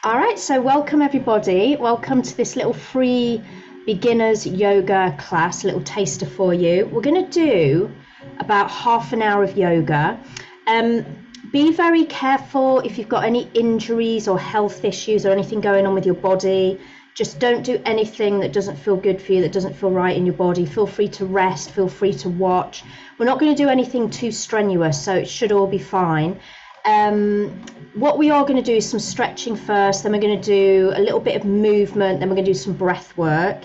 All right, so welcome everybody. Welcome to this little free beginners yoga class, a little taster for you. We're going to do about half an hour of yoga. Be very careful if you've got any injuries or health issues or anything going on with your body. Just don't do anything that doesn't feel good for you, that doesn't feel right in your body. Feel free to rest, feel free to watch. We're not going to do anything too strenuous, so it should all be fine. What we are going to do is some stretching first, then we're going to do a little bit of movement, then we're going to do some breath work,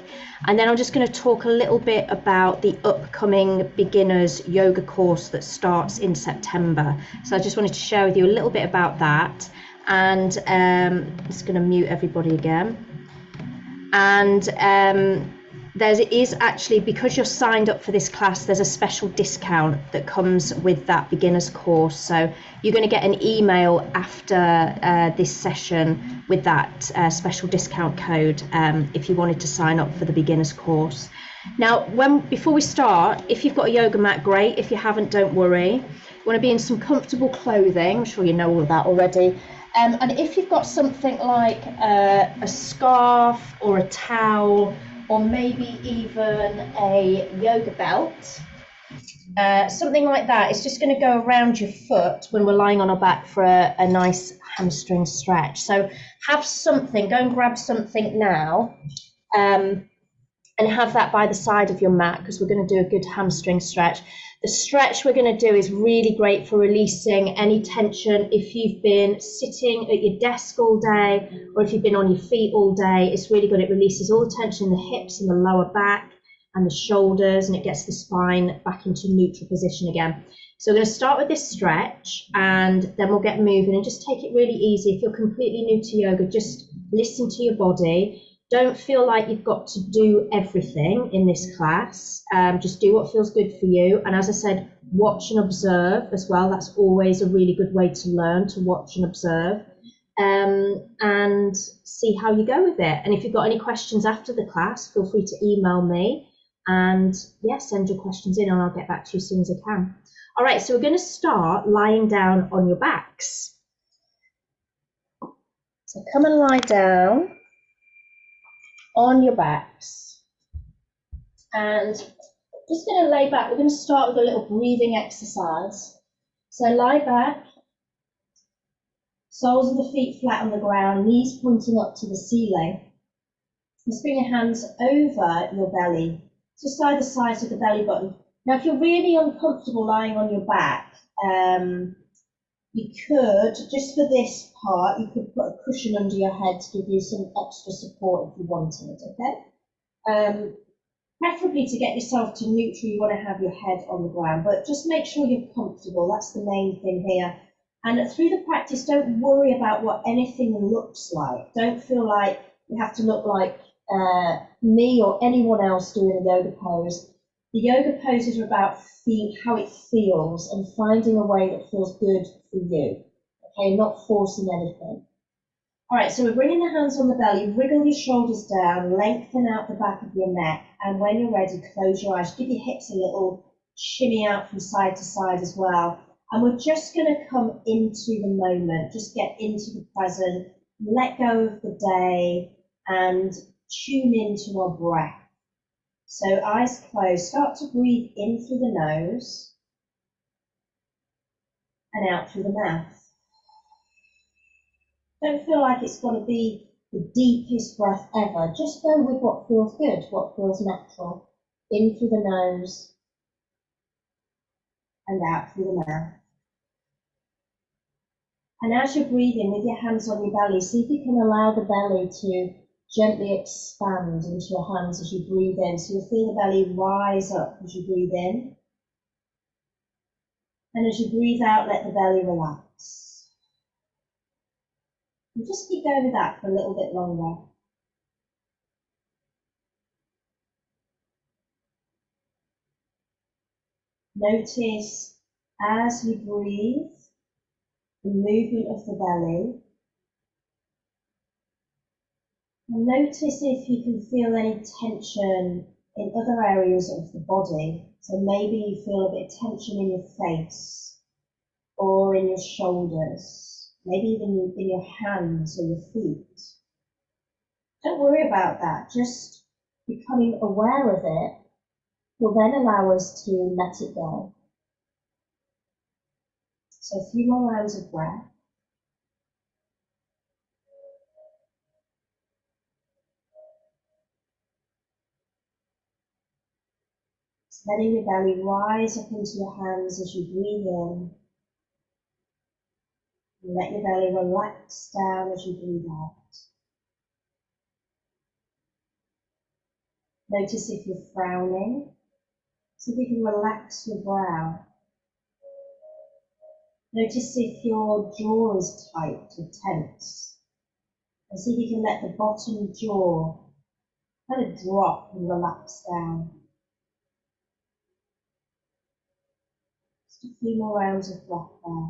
and then I'm just going to talk a little bit about the upcoming beginners yoga course that starts in September. So I just wanted to share with you a little bit about that, and I'm just going to mute everybody again. And there is actually, because you're signed up for this class, there's a special discount that comes with that beginners course. So you're going to get an email after this session with that special discount code if you wanted to sign up for the beginners course. Now, before we start, if you've got a yoga mat, great. If you haven't, don't worry. You want to be in some comfortable clothing. I'm sure you know all of that already. And if you've got something like a scarf or a towel, or maybe even a yoga belt, something like that, it's just going to go around your foot when we're lying on our back for a nice hamstring stretch. So have something, go and grab something now, and have that by the side of your mat, because we're going to do a good hamstring stretch. The stretch we're going to do is really great for releasing any tension. If you've been sitting at your desk all day, or if you've been on your feet all day, it's really good. It releases all the tension in the hips and the lower back and the shoulders, and it gets the spine back into neutral position again. So we're going to start with this stretch, and then we'll get moving, and just take it really easy. If you're completely new to yoga, just listen to your body. Don't feel like you've got to do everything in this class. Just do what feels good for you. And as I said, watch and observe as well. That's always a really good way to learn, to watch and observe, and see how you go with it. And if you've got any questions after the class, feel free to email me, and send your questions in, and I'll get back to you as soon as I can. All right, so we're going to start lying down on your backs. So come and lie down on your backs, and just going to lay back. We're going to start with a little breathing exercise. So lie back, soles of the feet flat on the ground, knees pointing up to the ceiling. Just bring your hands over your belly, just either side of the belly button. Now, if you're really uncomfortable lying on your back, you could, just for this part, you could put a cushion under your head to give you some extra support if you wanted, okay? Preferably to get yourself to neutral, you want to have your head on the ground, but just make sure you're comfortable. That's the main thing here. And through the practice, don't worry about what anything looks like. Don't feel like you have to look like me or anyone else doing a yoga pose. The yoga poses are about how it feels and finding a way that feels good for you, okay, not forcing anything. All right, so we're bringing the hands on the belly, wriggle your shoulders down, lengthen out the back of your neck, and when you're ready, close your eyes. Give your hips a little shimmy out from side to side as well. And we're just going to come into the moment, just get into the present, let go of the day, and tune into our breath. So eyes closed, start to breathe in through the nose and out through the mouth. Don't feel like it's got to be the deepest breath ever. Just go with what feels good, what feels natural. In through the nose and out through the mouth. And as you're breathing with your hands on your belly, see if you can allow the belly to gently expand into your hands as you breathe in. So you'll feel the belly rise up as you breathe in. And as you breathe out, let the belly relax. And just keep going with that for a little bit longer. Notice as you breathe, the movement of the belly. And notice if you can feel any tension in other areas of the body. So maybe you feel a bit of tension in your face or in your shoulders maybe even in your hands or your feet. Don't worry about that, just becoming aware of it will then allow us to let it go. So a few more rounds of breath. So letting your belly rise up into your hands as you breathe in. And let your belly relax down as you breathe out. Notice if you're frowning. See if you can relax your brow. Notice if your jaw is tight or tense. And see if you can let the bottom jaw kind of drop and relax down. Just a few more rounds of breath there.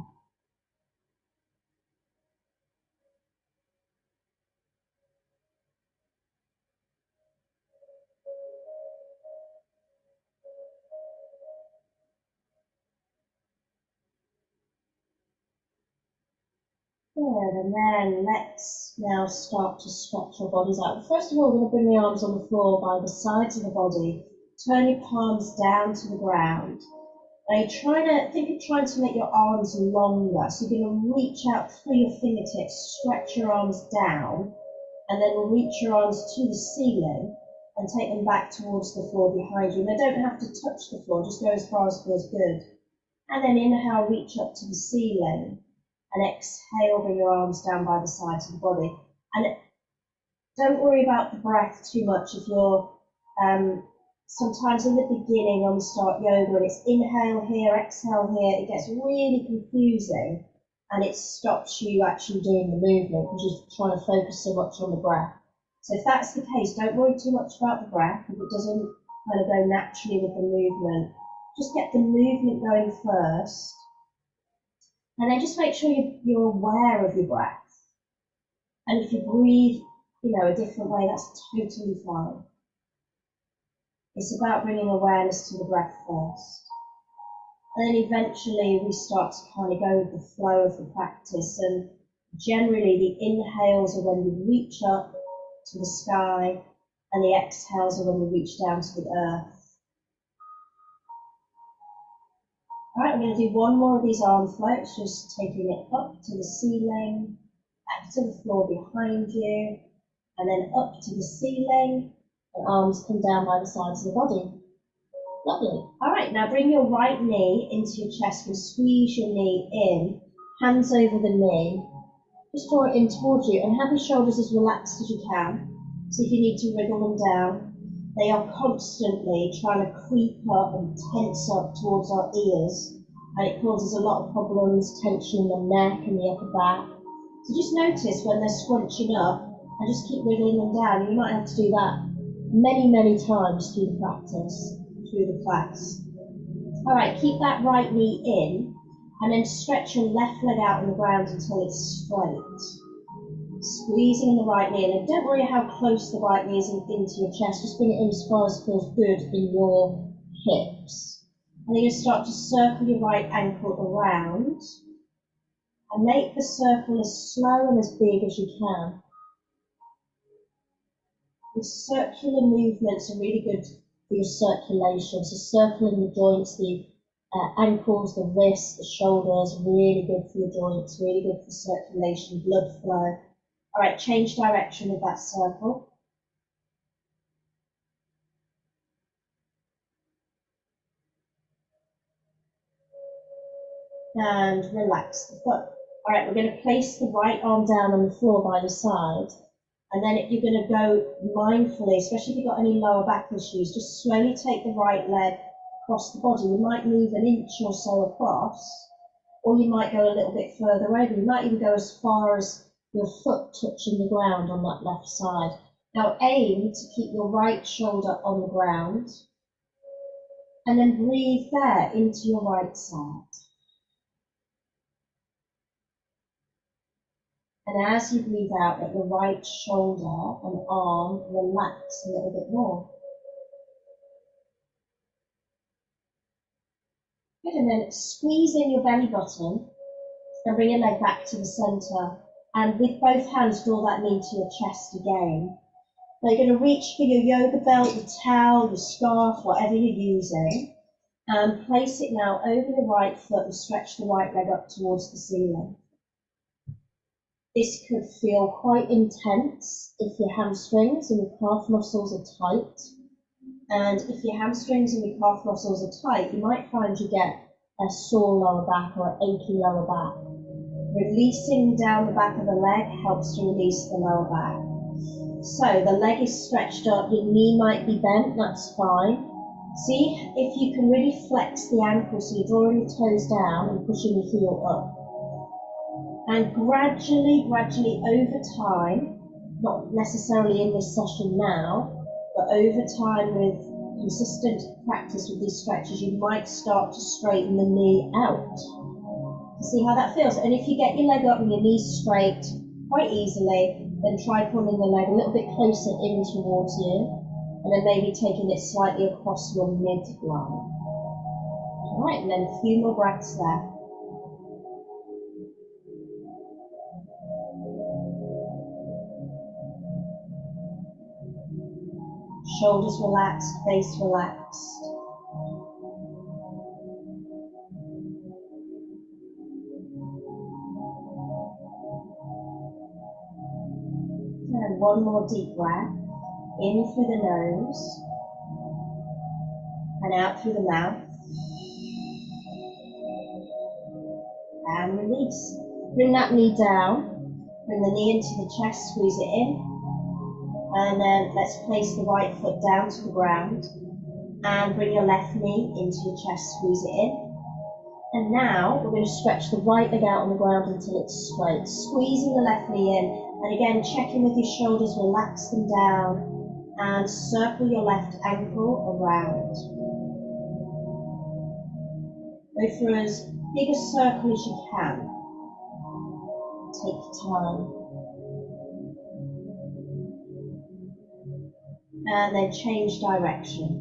Good, and then let's now start to stretch our bodies out. First of all, we're going to bring the arms on the floor by the sides of the body. Turn your palms down to the ground. Now you're trying to make your arms longer. So you're going to reach out through your fingertips, stretch your arms down, and then reach your arms to the ceiling and take them back towards the floor behind you. They don't have to touch the floor, just go as far as feels good. And then inhale, reach up to the ceiling. And exhale, bring your arms down by the sides of the body. And don't worry about the breath too much if you're sometimes in the beginning when we start yoga and it's inhale here, exhale here, it gets really confusing and it stops you actually doing the movement because you're trying to focus so much on the breath. So if that's the case, don't worry too much about the breath if it doesn't kind of go naturally with the movement. Just get the movement going first. And then just make sure you're aware of your breath. And if you breathe, a different way, that's totally fine. It's about bringing awareness to the breath first. And then eventually we start to kind of go with the flow of the practice. And generally the inhales are when you reach up to the sky and the exhales are when you reach down to the earth. All right, I'm going to do one more of these arm floats, just taking it up to the ceiling, back to the floor behind you, and then up to the ceiling, and arms come down by the sides of the body. Lovely. All right, now bring your right knee into your chest and squeeze your knee in, hands over the knee. Just draw it in towards you and have your shoulders as relaxed as you can. See if you need to wriggle them down. They are constantly trying to creep up and tense up towards our ears, and it causes a lot of problems, tension in the neck and the upper back. So just notice when they're scrunching up and just keep wriggling them down. You might have to do that many, many times through the practice, through the class. All right, keep that right knee in and then stretch your left leg out on the ground until it's straight. Squeezing the right knee, and don't worry how close the right knee is into your chest, just bring it in as far as it feels good in your hips. And then you start to circle your right ankle around and make the circle as slow and as big as you can. The circular movements are really good for your circulation, so circling the joints, the ankles, the wrists, the shoulders, really good for your joints, really good for circulation, blood flow. All right, change direction with that circle. And relax the foot. All right, we're going to place the right arm down on the floor by the side. And then you're going to go mindfully, especially if you've got any lower back issues, just slowly take the right leg across the body. You might move an inch or so across, or you might go a little bit further over. You might even go as far as your foot touching the ground on that left side. Now aim to keep your right shoulder on the ground and then breathe there into your right side. And as you breathe out, let your right shoulder and arm relax a little bit more. Good, and then squeeze in your belly button And bring your leg back to the center. And with both hands, draw that knee to your chest again. Now you're going to reach for your yoga belt, your towel, your scarf, whatever you're using, and place it now over your right foot and stretch the right leg up towards the ceiling. This could feel quite intense if your hamstrings and your calf muscles are tight. And if your hamstrings and your calf muscles are tight, you might find you get a sore lower back or an achy lower back. Releasing down the back of the leg helps to release the lower back. So the leg is stretched up, your knee might be bent, that's fine. See if you can really flex the ankle so you're drawing your toes down and pushing your heel up. And gradually over time, not necessarily in this session now, but over time with consistent practice with these stretches, you might start to straighten the knee out. See how that feels. And if you get your leg up and your knees straight quite easily, then try pulling the leg a little bit closer in towards you, and then maybe taking it slightly across your midline. All right, and then a few more breaths there. Shoulders relaxed, face relaxed. And one more deep breath. In through the nose and out through the mouth. And release. Bring that knee down. Bring the knee into the chest, squeeze it in. And then let's place the right foot down to the ground. And bring your left knee into your chest, squeeze it in. And now we're going to stretch the right leg out on the ground until it's straight. Squeezing the left knee in. And again, check in with your shoulders, relax them down. And circle your left ankle around. Go for as big a circle as you can. Take your time. And then change direction.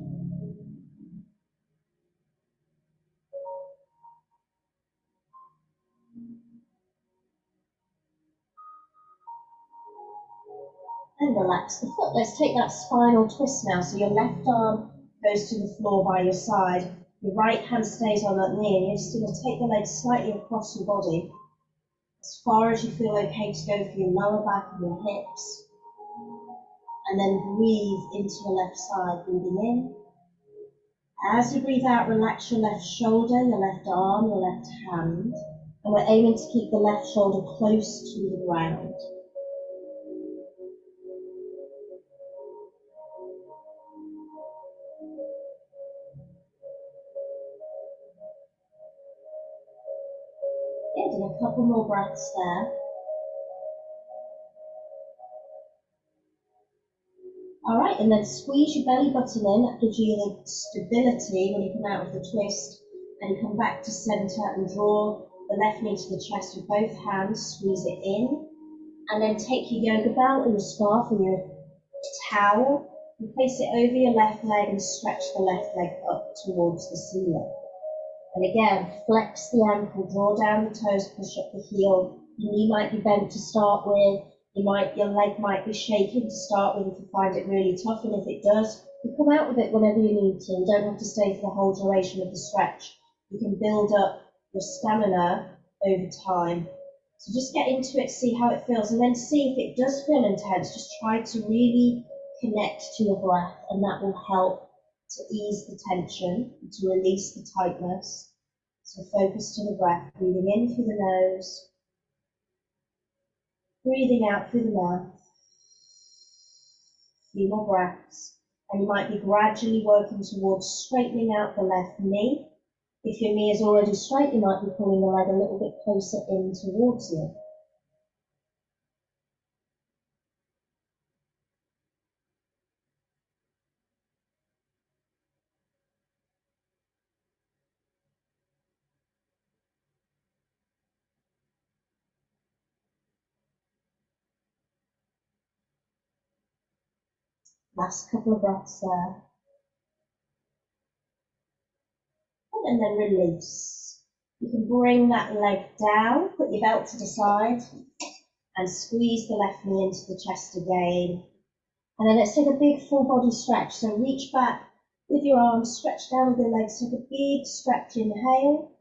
And relax the foot. Let's take that spinal twist now. So your left arm goes to the floor by your side. Your right hand stays on that knee, and you're just going to take the legs slightly across your body as far as you feel okay to go for your lower back and your hips. And then breathe into the left side, breathing in. As you breathe out, relax your left shoulder, your left arm, your left hand. And we're aiming to keep the left shoulder close to the ground. Good, and a couple more breaths there. All right, and then squeeze your belly button in. That gives you the stability when you come out of the twist. And you come back to center and draw the left knee to the chest with both hands, squeeze it in. And then take your yoga belt or your scarf or your towel and place it over your left leg and stretch the left leg up towards the ceiling. And again, flex the ankle, draw down the toes, push up the heel. Your knee might be bent to start with. Your leg might be shaking to start with if you find it really tough, and if it does, you come out with it whenever you need to. You don't have to stay for the whole duration of the stretch. You can build up your stamina over time. So just get into it, see how it feels, and then see if it does feel intense. Just try to really connect to your breath, and that will help to ease the tension, to release the tightness. So focus to the breath, breathing in through the nose, breathing out through the mouth. A few more breaths, and you might be gradually working towards straightening out the left knee. If your knee is already straight, you might be pulling the leg a little bit closer in towards you. Last couple of breaths there. And then release. You can bring that leg down, put your belt to the side, and squeeze the left knee into the chest again. And then let's take a big full body stretch. So reach back with your arms, stretch down with your legs. Take a big stretch, inhale.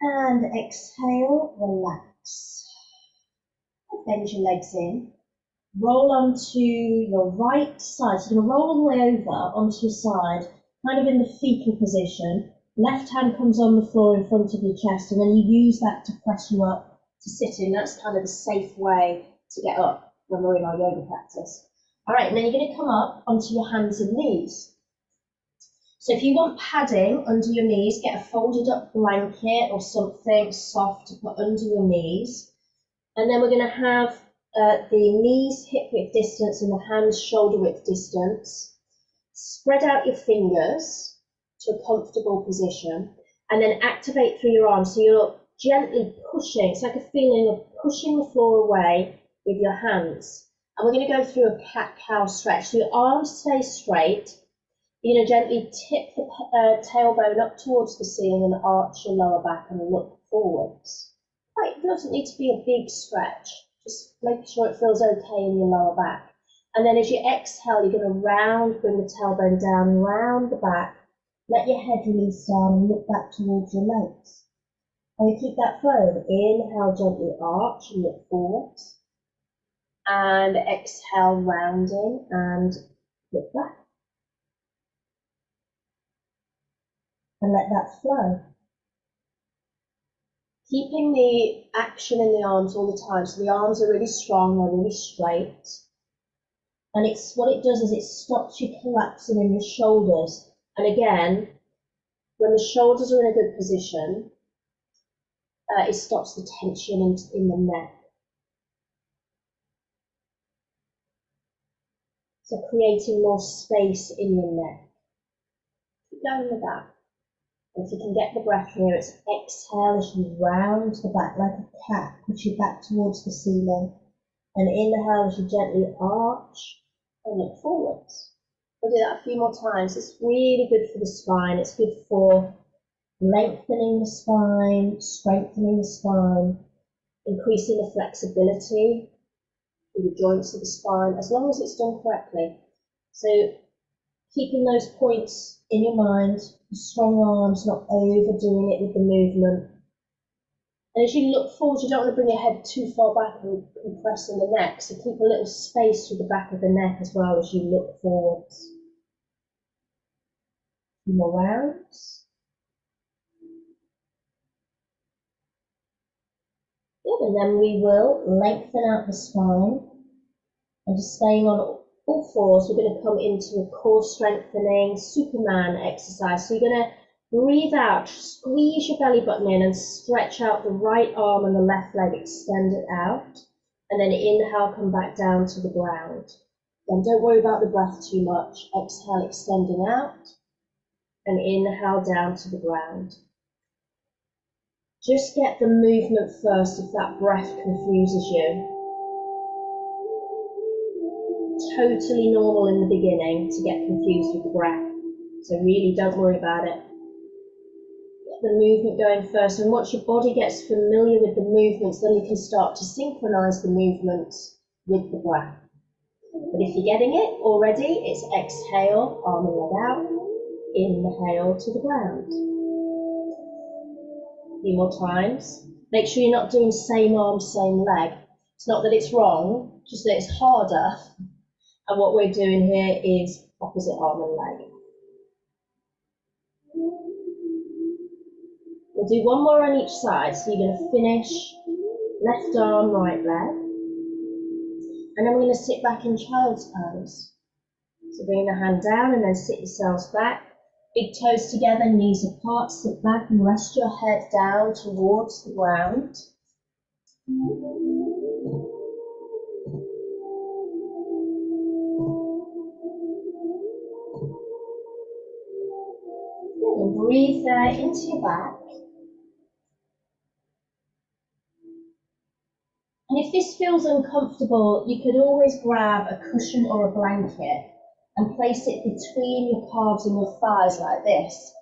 And exhale, relax. Bend your legs in. Roll onto your right side. So you're going to roll all the way over onto your side, kind of in the fetal position. Left hand comes on the floor in front of your chest, and then you use that to press you up to sit in. That's kind of the safe way to get up when we're in our yoga practice. All right, and then you're going to come up onto your hands and knees. So if you want padding under your knees, get a folded up blanket or something soft to put under your knees. And then we're going to have the knees hip width distance and the hands shoulder width distance. Spread out your fingers to a comfortable position and then activate through your arms. So you're gently pushing, it's like a feeling of pushing the floor away with your hands. And we're going to go through a cat-cow stretch. So your arms stay straight. You're going to gently tip the tailbone up towards the ceiling and arch your lower back and look forwards. Right, it doesn't need to be a big stretch. Just make sure it feels okay in your lower back. And then as you exhale, you're going to bring the tailbone down, round the back. Let your head release down and look back towards your legs. And you keep that flowing. Inhale, gently arch and look forwards. And exhale, rounding and look back. And let that flow. Keeping the action in the arms all the time. So the arms are really strong, they're really straight. And it's what it does is it stops you collapsing in your shoulders. And again, when the shoulders are in a good position, it stops the tension in the neck. So creating more space in your neck. Keep going with that. If you can get the breath here, it's exhale as you round the back like a cat, push your back towards the ceiling. And inhale as you gently arch and look forwards. We'll do that a few more times. It's really good for the spine. It's good for lengthening the spine, strengthening the spine, increasing the flexibility of the joints of the spine, as long as it's done correctly. So keeping those points in your mind, strong arms, not overdoing it with the movement. And as you look forward, you don't want to bring your head too far back and compress in the neck, so keep a little space through the back of the neck as well as you look forwards. A few more rounds. Good, and then we will lengthen out the spine. And just staying on all fours, we're going to come into a core strengthening Superman exercise. So you're going to breathe out, squeeze your belly button in and stretch out the right arm and the left leg, extend it out. And then inhale, come back down to the ground. Then don't worry about the breath too much. Exhale, extending out. And inhale down to the ground. Just get the movement first if that breath confuses you. Totally normal in the beginning to get confused with the breath. So really don't worry about it. Get the movement going first, and once your body gets familiar with the movements, then you can start to synchronize the movements with the breath. But if you're getting it already, it's exhale, arm and leg out, inhale to the ground. A few more times. Make sure you're not doing same arm, same leg. It's not that it's wrong, just that it's harder. And what we're doing here is opposite arm and leg. We'll do one more on each side. So you're going to finish left arm, right leg. And then we're going to sit back in child's pose. So bring the hand down and then sit yourselves back. Big toes together, knees apart. Sit back and rest your head down towards the ground. And breathe there into your back. And if this feels uncomfortable, you could always grab a cushion or a blanket and place it between your calves and your thighs like this.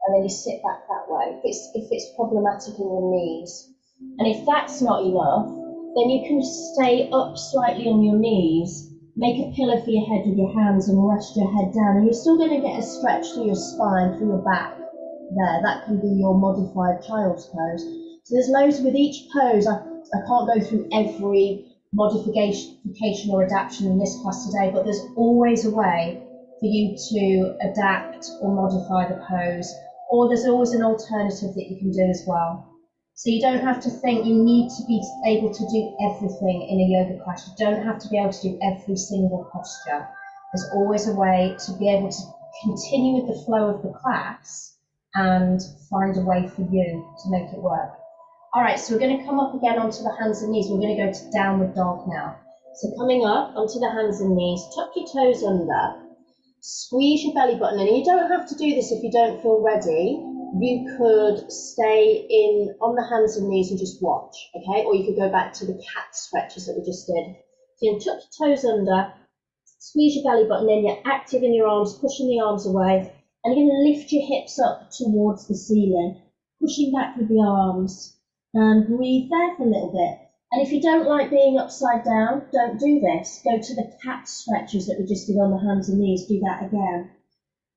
and then you sit back that way if it's problematic in your knees. And if that's not enough, then you can stay up slightly on your knees, make a pillow for your head with your hands and rest your head down, and you're still going to get a stretch through your spine, through your back there. That can be your modified child's pose. So there's loads with each pose. I can't go through every modification or adaptation in this class today, but there's always a way for you to adapt or modify the pose, or there's always an alternative that you can do as well. So you don't have to think you need to be able to do everything in a yoga class. You don't have to be able to do every single posture. There's always a way to be able to continue with the flow of the class and find a way for you to make it work. All right, so we're going to come up again onto the hands and knees. We're going to go to downward dog now. So coming up onto the hands and knees, tuck your toes under, squeeze your belly button, and you don't have to do this if you don't feel ready. You could stay in on the hands and knees and just watch, okay? Or you could go back to the cat stretches that we just did. So you tuck your toes under, squeeze your belly button in, you're active in your arms, pushing the arms away, and you're going to lift your hips up towards the ceiling, pushing back with the arms, and breathe there for a little bit. And if you don't like being upside down, don't do this. Go to the cat stretches that we just did on the hands and knees, do that again.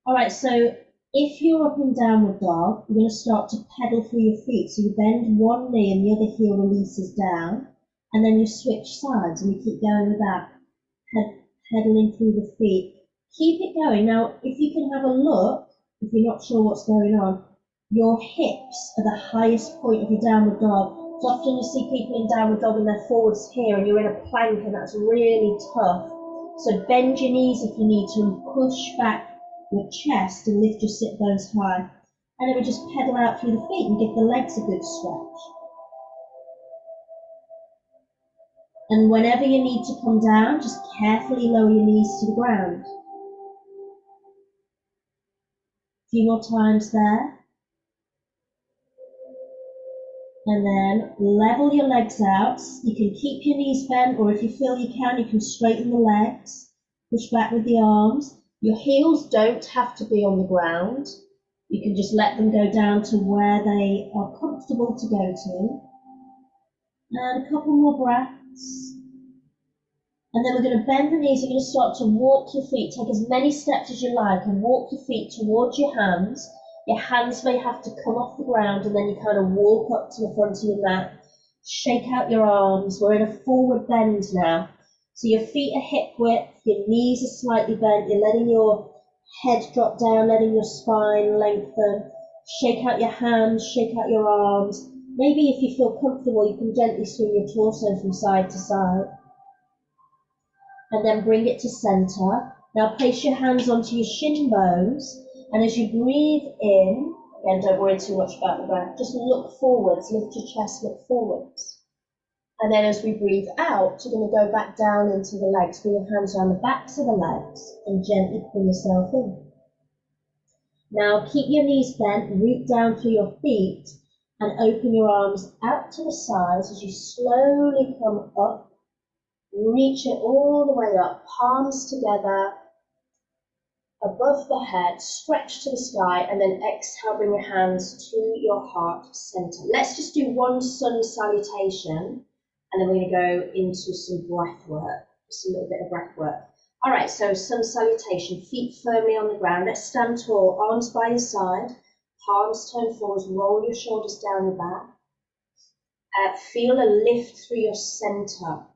All right, so if you're up in downward dog, you're going to start to pedal through your feet. So you bend one knee and the other heel releases down, and then you switch sides and you keep going with that, pedaling through the feet. Keep it going. Now, if you can have a look, if you're not sure what's going on, your hips are the highest point of your downward dog. So often you see people in downward dog and their forwards here, and you're in a plank, and that's really tough. So bend your knees if you need to, and push back your chest and lift your sit bones high. And then we just pedal out through the feet and give the legs a good stretch. And whenever you need to come down, just carefully lower your knees to the ground. A few more times there. And then level your legs out. You can keep your knees bent, or if you feel you can straighten the legs. Push back with the arms. Your heels don't have to be on the ground. You can just let them go down to where they are comfortable to go to. And a couple more breaths. And then we're going to bend the knees. You're going to start to walk your feet. Take as many steps as you like and walk your feet towards your hands. Your hands may have to come off the ground, and then you kind of walk up to the front of your mat. Shake out your arms. We're in a forward bend now. So your feet are hip width, your knees are slightly bent, you're letting your head drop down, letting your spine lengthen. Shake out your hands, shake out your arms. Maybe if you feel comfortable, you can gently swing your torso from side to side. And then bring it to center. Now place your hands onto your shin bones. And as you breathe in, again, don't worry too much about the breath, just look forwards, lift your chest, look forwards. And then as we breathe out, you're going to go back down into the legs, bring your hands around the backs of the legs and gently pull yourself in. Now keep your knees bent, root down through your feet and open your arms out to the sides as you slowly come up, reach it all the way up, palms together, above the head, stretch to the sky, and then exhale, bring your hands to your heart center. Let's just do one sun salutation, and then we're going to go into some breath work, just a little bit of breath work. All right, so sun salutation, feet firmly on the ground. Let's stand tall, arms by your side, palms turn forwards, roll your shoulders down your back. Feel a lift through your center.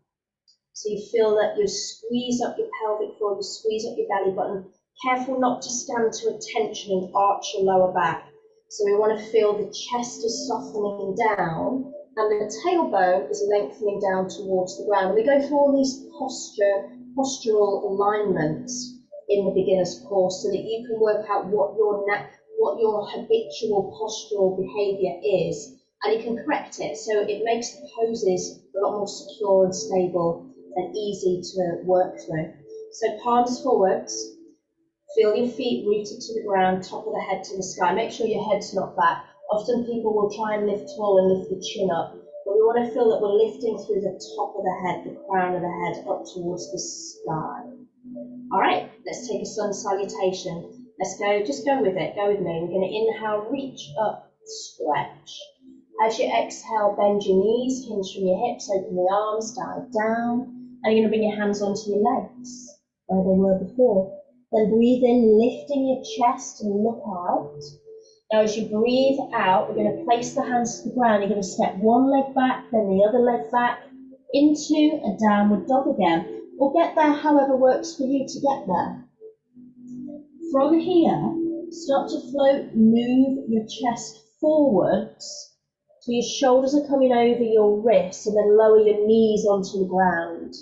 So you feel that you squeeze up your pelvic floor, you squeeze up your belly button. Careful not to stand to attention and arch your lower back. So we want to feel the chest is softening down and the tailbone is lengthening down towards the ground. We go through all these postural alignments in the beginner's course so that you can work out what your habitual postural behaviour is, and you can correct it. So it makes the poses a lot more secure and stable and easy to work through. So palms forwards. Feel your feet rooted to the ground, top of the head to the sky. Make sure your head's not back. Often people will try and lift tall and lift the chin up, but we want to feel that we're lifting through the top of the head, the crown of the head, up towards the sky. All right, let's take a sun salutation. Let's go, just go with it, go with me. We're going to inhale, reach up, stretch. As you exhale, bend your knees, hinge from your hips, open the arms, dive down. And you're going to bring your hands onto your legs, where they were before. Then breathe in, lifting your chest and look out. Now as you breathe out, we're going to place the hands to the ground. You're going to step one leg back, then the other leg back, into a downward dog again. Or get there however works for you to get there. From here, start to float, move your chest forwards. So your shoulders are coming over your wrists, and then lower your knees onto the ground.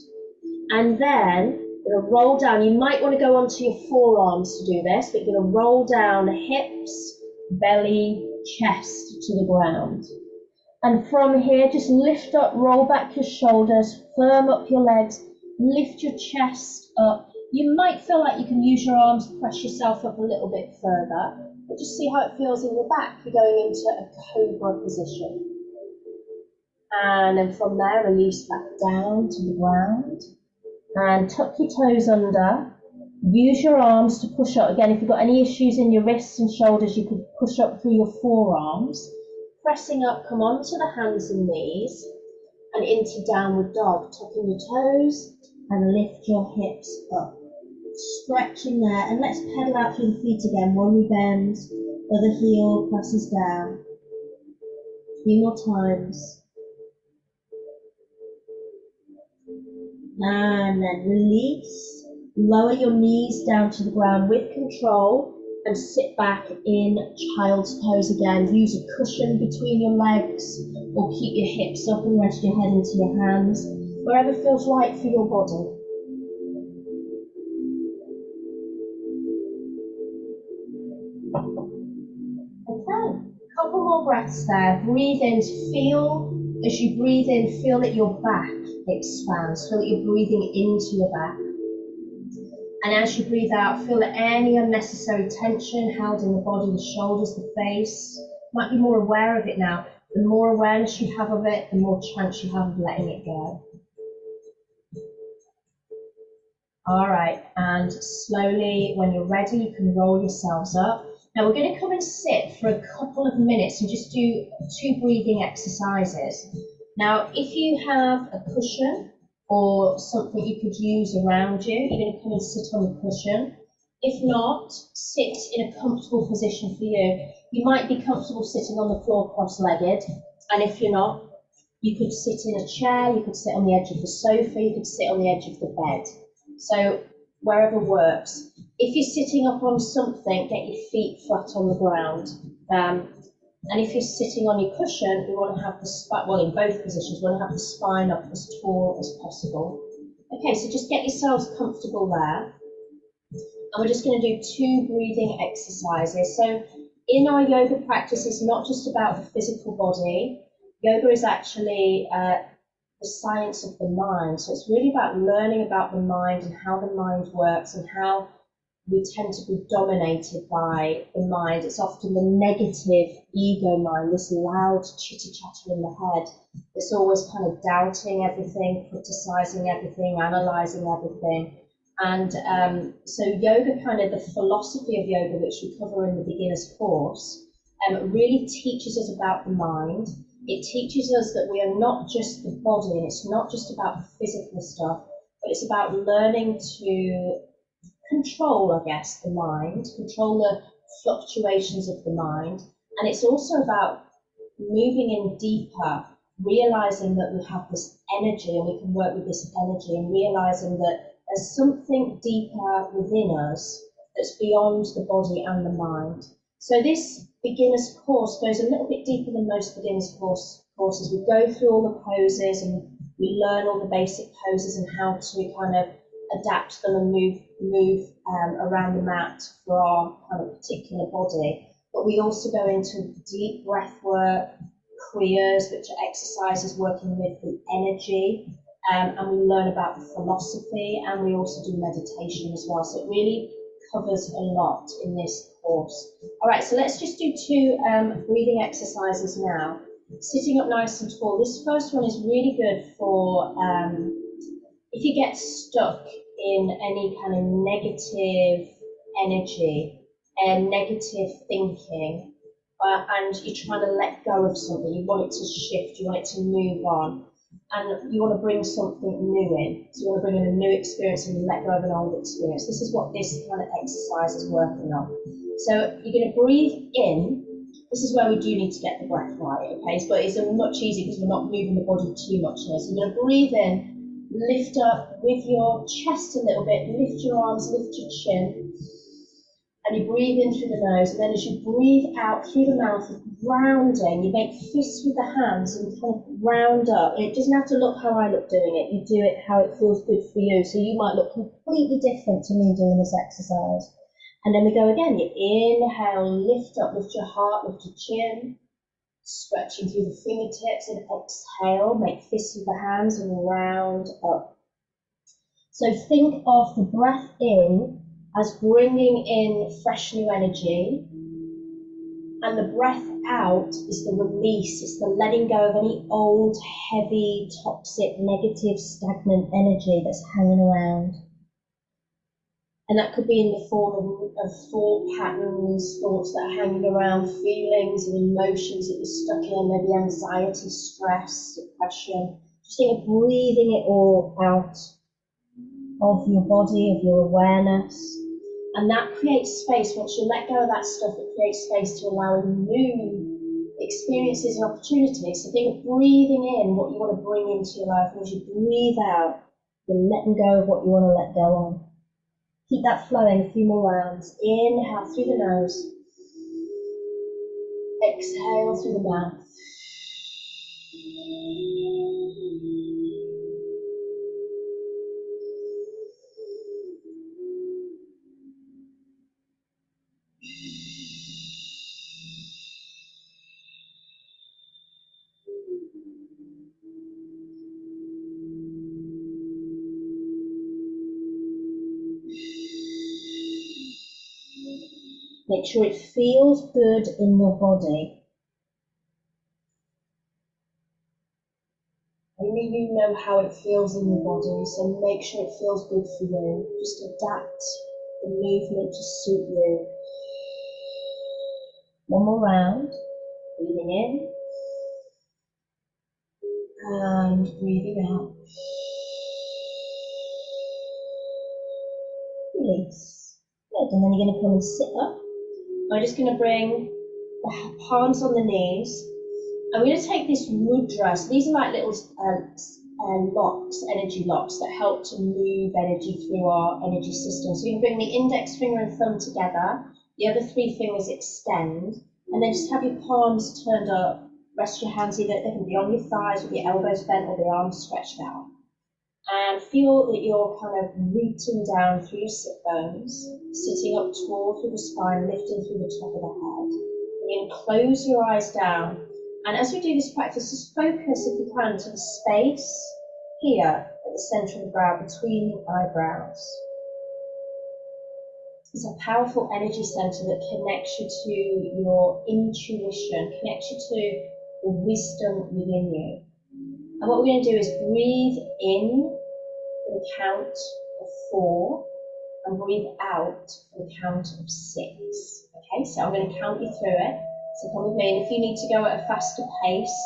And then you're going to roll down. You might want to go onto your forearms to do this, but you're going to roll down hips, belly, chest to the ground. And from here, just lift up, roll back your shoulders, firm up your legs, lift your chest up. You might feel like you can use your arms to press yourself up a little bit further, but just see how it feels in your back. You're going into a cobra position. And then from there, release back down to the ground. And tuck your toes under. Use your arms to push up. Again, if you've got any issues in your wrists and shoulders, you could push up through your forearms. Pressing up, come onto the hands and knees and into downward dog. Tucking your toes and lift your hips up. Stretching there, and let's pedal out through the feet again. One knee bends, other heel presses down. 3 more times. And then release. Lower your knees down to the ground with control and sit back in child's pose again. Use a cushion between your legs or keep your hips up and rest your head into your hands, wherever feels right for your body. Okay, couple more breaths there. Breathe in, as you breathe in, feel that your back expands, feel that you're breathing into your back. And as you breathe out, feel that any unnecessary tension held in the body, the shoulders, the face, might be more aware of it now. The more awareness you have of it, the more chance you have of letting it go. All right, and slowly, when you're ready, you can roll yourselves up. Now we're going to come and sit for a couple of minutes and just do 2 breathing exercises. Now, if you have a cushion or something you could use around you, you're going to come and sit on the cushion. If not, sit in a comfortable position for you. You might be comfortable sitting on the floor cross-legged, and if you're not, you could sit in a chair, you could sit on the edge of the sofa, you could sit on the edge of the bed. So wherever works. If you're sitting up on something, get your feet flat on the ground. And if you're sitting on your cushion, you want to have the spine, well, in both positions, you want to have the spine up as tall as possible. Okay, so just get yourselves comfortable there. And we're just going to do 2 breathing exercises. So in our yoga practice, it's not just about the physical body. Yoga is actually the science of the mind. So it's really about learning about the mind and how the mind works and how we tend to be dominated by the mind. It's often the negative ego mind, this loud chitter-chatter in the head. It's always kind of doubting everything, criticizing everything, analyzing everything. And so yoga, kind of the philosophy of yoga, which we cover in the beginner's course, really teaches us about the mind. It teaches us that we are not just the body, and it's not just about the physical stuff, but it's about learning to control, I guess, the mind, control the fluctuations of the mind. And it's also about moving in deeper, realizing that we have this energy and we can work with this energy, and realizing that there's something deeper within us that's beyond the body and the mind. So this beginner's course goes a little bit deeper than most beginner's courses. We go through all the poses and we learn all the basic poses and how to kind of adapt them and move around the mat for our kind of particular body. But we also go into deep breath work, kriyas, which are exercises working with the energy, and we learn about the philosophy, and we also do meditation as well. So it really covers a lot in this course. All right, so let's just do 2 breathing exercises now. Sitting up nice and tall. This first one is really good for if you get stuck in any kind of negative energy, negative thinking, and you're trying to let go of something, you want it to shift, you want it to move on, and you want to bring something new in. So you want to bring in a new experience and let go of an old experience. This is what this kind of exercise is working on. So you're going to breathe in. This is where we do need to get the breath right, okay? But it's much easier because we're not moving the body too much here. So you're going to breathe in, lift up with your chest a little bit, lift your arms, lift your chin. And you breathe in through the nose, and then as you breathe out through the mouth, rounding, you make fists with the hands and kind of round up. And it doesn't have to look how I look doing it, you do it how it feels good for you. So you might look completely different to me doing this exercise. And then we go again, you inhale, lift up, lift your heart, lift your chin, stretching through the fingertips, and exhale, make fists with the hands and round up. So think of the breath in as bringing in fresh new energy, and the breath out is the release, it's the letting go of any old, heavy, toxic, negative, stagnant energy that's hanging around. And that could be in the form of thought patterns, thoughts that are hanging around, feelings and emotions that you're stuck in, maybe anxiety, stress, depression. Just think of breathing it all out of your body, of your awareness. And that creates space. Once you let go of that stuff, it creates space to allow new experiences and opportunities. So think of breathing in what you want to bring into your life, and as you breathe out, you're letting go of what you want to let go of. Keep that flowing a few more rounds. Inhale through the nose. Exhale through the mouth. Make sure it feels good in your body. Only you know how it feels in your body, so make sure it feels good for you. Just adapt the movement to suit you. One more round. Breathing in and breathing out. Release. Good. And then you're going to come and sit up. I'm just going to bring the palms on the knees. I'm going to take this mudra. So these are like little locks, energy locks that help to move energy through our energy system. So you can bring the index finger and thumb together. The other three fingers extend. And then just have your palms turned up. Rest your hands either, they can be on your thighs with your elbows bent or the arms stretched out. And feel that you're kind of rooting down through your sit bones, sitting up tall through the spine, lifting through the top of the head. And close your eyes down. And as we do this practice, just focus, if you can, to the space here at the centre of the brow, between the eyebrows. It's a powerful energy centre that connects you to your intuition, connects you to the wisdom within you. And what we're going to do is breathe in for the count of 4 and breathe out for the count of 6. Okay, so I'm going to count you through it. So come with me, and if you need to go at a faster pace,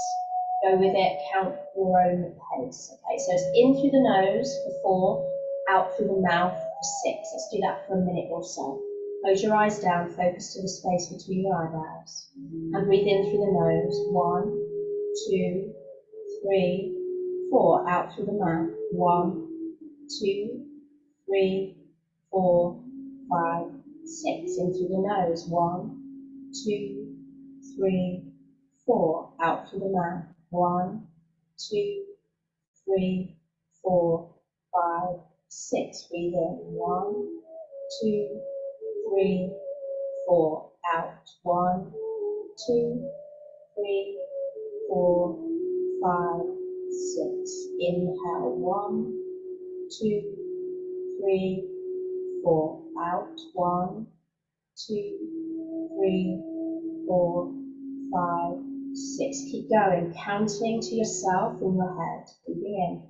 go with it, count your own pace. Okay, so it's in through the nose for 4, out through the mouth for 6. Let's do that for a minute or so. Close your eyes down, focus to the space between your eyebrows, and breathe in through the nose. 1, 2, 3, 4. Out through the mouth. 1, 2, 3, 4, 5, 6. In through the nose. 1, 2, 3, 4. Out through the mouth. 1, 2, 3, 4, 5, 6. Breathe in. 1, 2, 3, 4. Out. 1, 2, 3, 4, 5, 6. Inhale. 1, 2, 3, 4. Out. 1, 2, 3, 4, 5, 6. Keep going, counting to yourself in your head. Breathing in.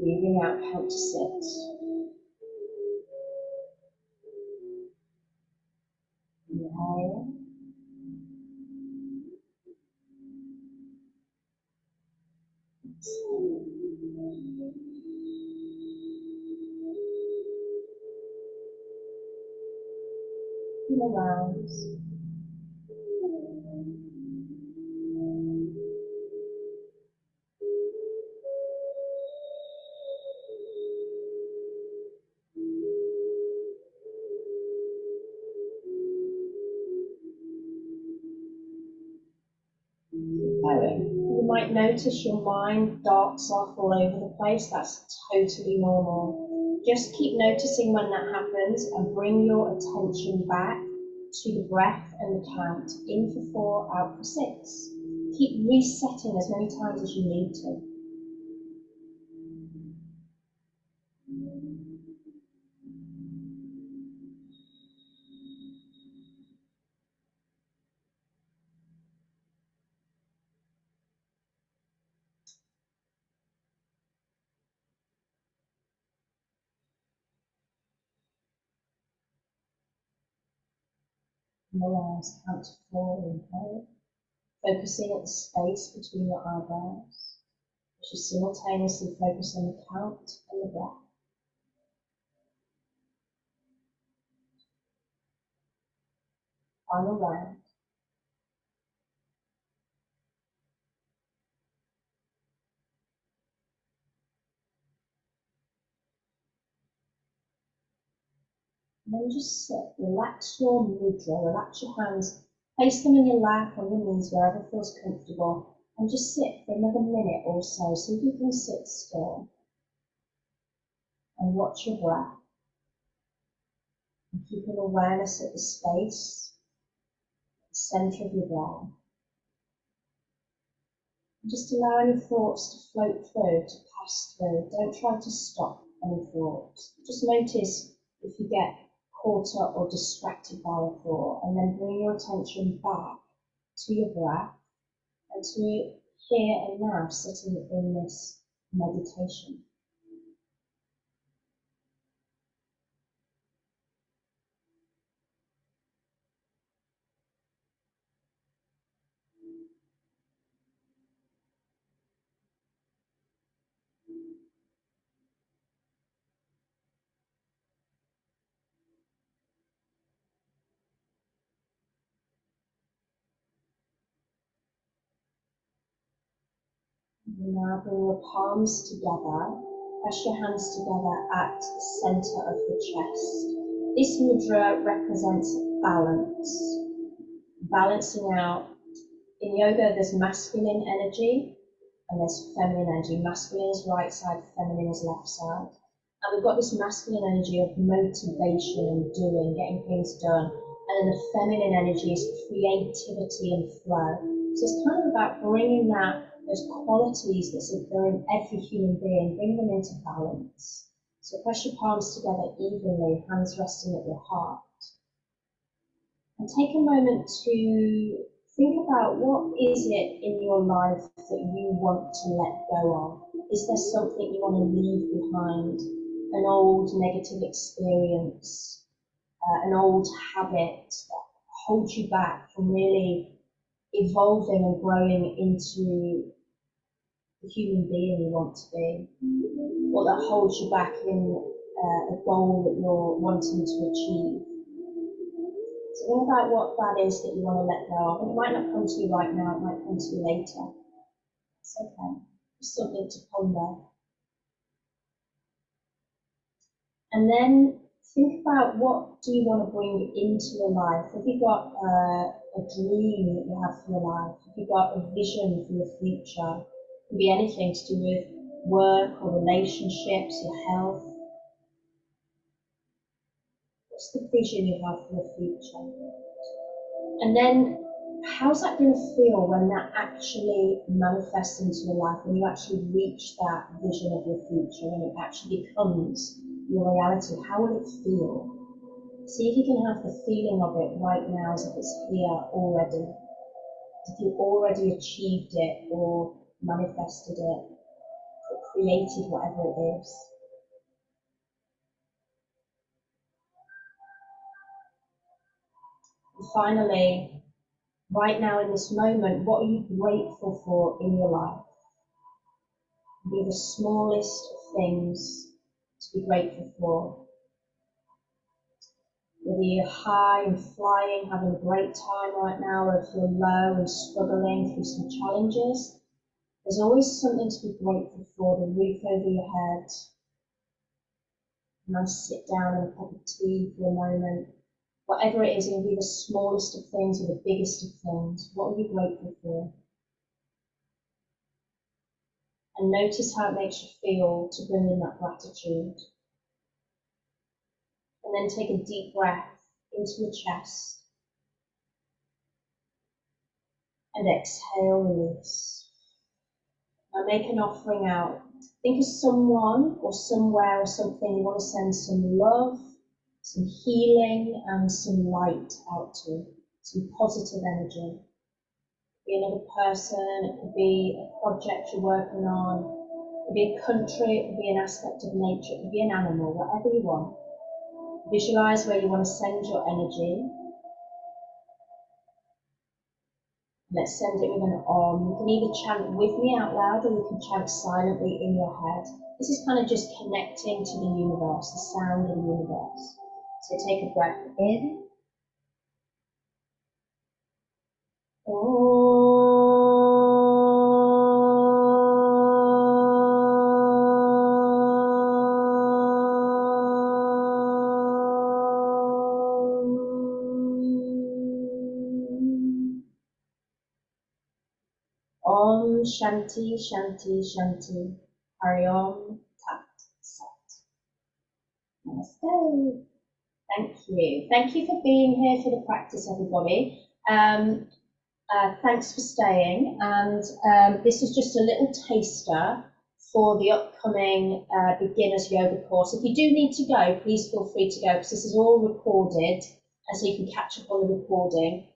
Breathing out, count to 6. Feel around. Going. You might notice your mind darts off all over the place. That's totally normal. Just keep noticing when that happens and bring your attention back to the breath and the count. In for 4, out for 6. Keep resetting as many times as you need to. Relax, count to 4, inhale. Focusing at the space between your eyebrows. Just simultaneously focus on the count and the breath. Final round. And then just sit, relax your mudra, relax your hands, place them in your lap, on your knees, wherever feels comfortable, and just sit for another minute or so, so you can sit still and watch your breath. And keep an awareness at the space, the center of your breath. And just allow any thoughts to float through, to pass through. Don't try to stop any thoughts. Just notice if you get caught up or distracted by a thought, and then bring your attention back to your breath and to here and now sitting in this meditation. And now bring your palms together, press your hands together at the center of the chest. This mudra represents balance, balancing out. In yoga, there's masculine energy and there's feminine energy. Masculine is right side, feminine is left side. And we've got this masculine energy of motivation and doing, getting things done. And then the feminine energy is creativity and flow. So it's kind of about bringing those qualities that are in every human being, bring them into balance. So press your palms together evenly, hands resting at your heart. And take a moment to think about what is it in your life that you want to let go of. Is there something you want to leave behind? An old negative experience, an old habit that holds you back from really evolving and growing into the human being you want to be, or that holds you back in a goal that you're wanting to achieve. So think about what that is that you want to let go of. And it might not come to you right now, it might come to you later. It's okay. Just something to ponder. And then think about what do you want to bring into your life. Have you got a dream that you have for your life? Have you got a vision for your future? It could be anything to do with work or relationships, your health. What's the vision you have for your future? And then how's that going to feel when that actually manifests into your life, when you actually reach that vision of your future, when it actually becomes your reality? How will it feel? See if you can have the feeling of it right now as if it's here already. If you've already achieved it or manifested it or created whatever it is. And finally, right now in this moment, what are you grateful for in your life? Be the smallest of things to be grateful for. Whether you're high and flying, having a great time right now, or if you're low and struggling through some challenges, there's always something to be grateful for, the roof over your head. A nice sit down and a cup of tea for a moment. Whatever it is, it can be the smallest of things or the biggest of things. What are you grateful for? And notice how it makes you feel to bring in that gratitude. And then take a deep breath into your chest. And exhale, release. Now make an offering out. Think of someone or somewhere or something you want to send some love, some healing and some light out to, some positive energy. It could be another person, it could be a project you're working on, it could be a country, it could be an aspect of nature, it could be an animal, whatever you want. Visualize where you want to send your energy. Let's send it with an Om. You can either chant with me out loud or you can chant silently in your head. This is kind of just connecting to the universe, the sound of the universe. So take a breath in. Om Shanti Shanti Shanti. Hari Om Tat Sat. Namaste. Thank you. Thank you for being here for the practice, everybody. Thanks for staying. And this is just a little taster for the upcoming beginners yoga course. If you do need to go, please feel free to go because this is all recorded, and so you can catch up on the recording.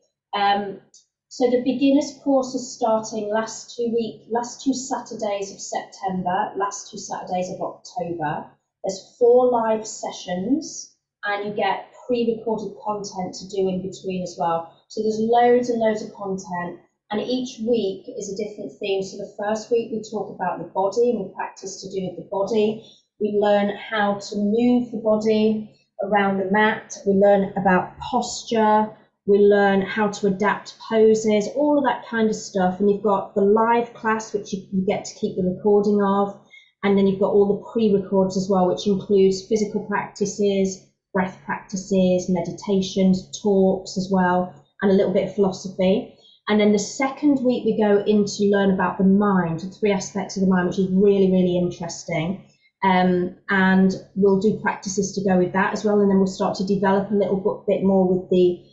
So the beginners course is starting last two Saturdays of September, last 2 Saturdays of October. There's 4 live sessions and you get pre-recorded content to do in between as well. So there's loads and loads of content, and each week is a different theme. So the first week we talk about the body and we practice to do with the body. We learn how to move the body around the mat. We learn about posture. We learn how to adapt poses, all of that kind of stuff. And you've got the live class, which you get to keep the recording of. And then you've got all the pre-records as well, which includes physical practices, breath practices, meditations, talks as well, and a little bit of philosophy. And then the second week we go in to learn about the mind, the 3 aspects of the mind, which is really, really interesting. And we'll do practices to go with that as well. And then we'll start to develop a little bit more with the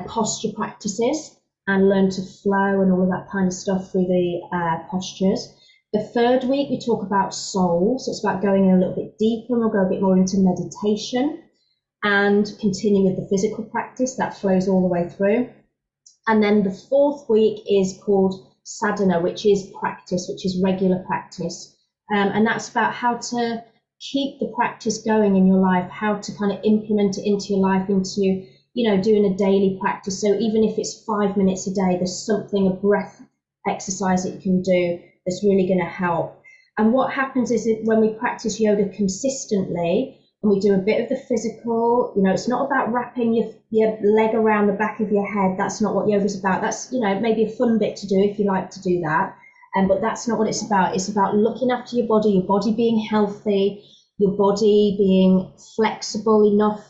posture practices and learn to flow and all of that kind of stuff through the postures. The third week we talk about soul, so it's about going in a little bit deeper, and we'll go a bit more into meditation and continue with the physical practice that flows all the way through. And then the 4th week is called sadhana, which is practice, which is regular practice, and that's about how to keep the practice going in your life, how to kind of implement it into your life, into doing a daily practice. So even if it's 5 minutes a day, there's something, a breath exercise that you can do that's really going to help. And what happens is that when we practice yoga consistently and we do a bit of the physical, it's not about wrapping your leg around the back of your head. That's not what yoga's about. That's, maybe a fun bit to do if you like to do that. But that's not what it's about. It's about looking after your body being healthy, your body being flexible enough,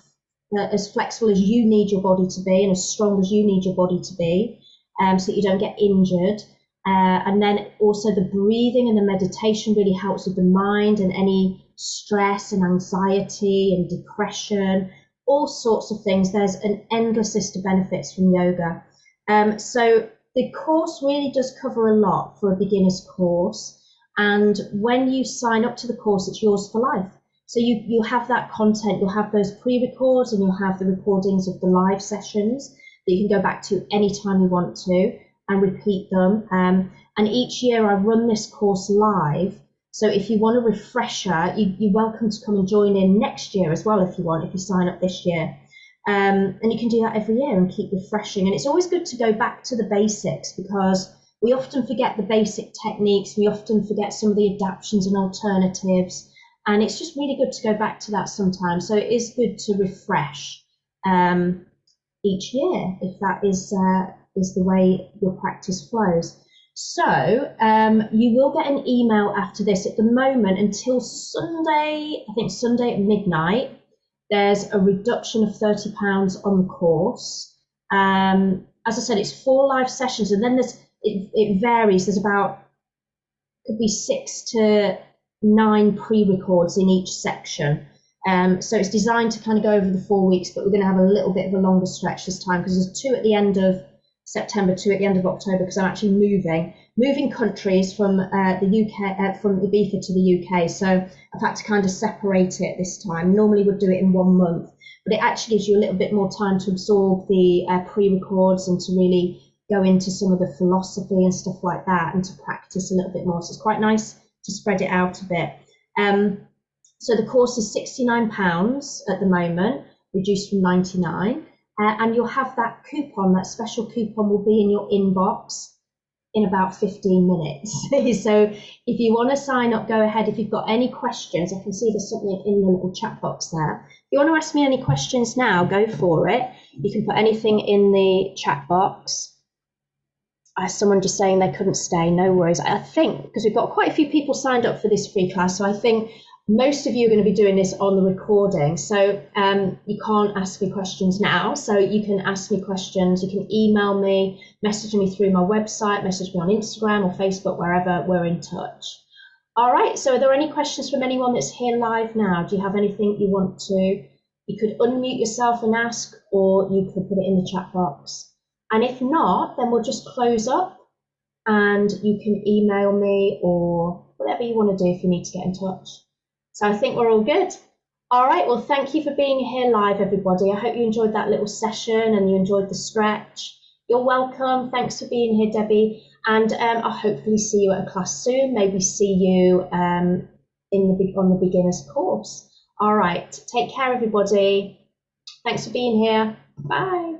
as flexible as you need your body to be and as strong as you need your body to be, so that you don't get injured. And then also the breathing and the meditation really helps with the mind and any stress and anxiety and depression, all sorts of things. There's an endless list of benefits from yoga. So the course really does cover a lot for a beginner's course. And when you sign up to the course, it's yours for life. So you'll have that content, you'll have those pre-records, and you'll have the recordings of the live sessions that you can go back to anytime you want to and repeat them. And each year I run this course live. So if you want a refresher, you're welcome to come and join in next year as well if you want, if you sign up this year. And you can do that every year and keep refreshing. And it's always good to go back to the basics because we often forget the basic techniques, we often forget some of the adaptions and alternatives, and it's just really good to go back to that sometimes. So it is good to refresh each year if that is the way your practice flows. So you will get an email after this. At the moment, until Sunday, I think Sunday at midnight, there's a reduction of £30 on the course. As I said, it's 4 live sessions, and then it varies. There's about, could be 6 to 9 pre-records in each section. So it's designed to kind of go over the 4 weeks, but we're going to have a little bit of a longer stretch this time because there's 2 at the end of September, 2 at the end of October, because I'm actually moving countries from the UK, from Ibiza to the UK. So I've had to kind of separate it this time. Normally would do it in 1 month, but it actually gives you a little bit more time to absorb the pre-records and to really go into some of the philosophy and stuff like that, and to practice a little bit more. So it's quite nice to spread it out a bit. So the course is £69 at the moment, reduced from 99, and you'll have that coupon, that special coupon will be in your inbox in about 15 minutes. So if you want to sign up, go ahead. If you've got any questions, I can see there's something in the little chat box there. If you want to ask me any questions now, go for it. You can put anything in the chat box. Someone just saying they couldn't stay, no worries. I think, because we've got quite a few people signed up for this free class, so I think most of you are going to be doing this on the recording. So you can't ask me questions now. So you can ask me questions. You can email me, message me through my website, message me on Instagram or Facebook, wherever we're in touch. All right. So are there any questions from anyone that's here live now? Do you have anything you want to? You could unmute yourself and ask, or you could put it in the chat box. And if not, then we'll just close up and you can email me or whatever you want to do if you need to get in touch. So I think we're all good. All right, well, thank you for being here live, everybody. I hope you enjoyed that little session and you enjoyed the stretch. You're welcome. Thanks for being here, Debbie. And I'll hopefully see you at a class soon. Maybe see you on the beginner's course. All right, take care, everybody. Thanks for being here. Bye.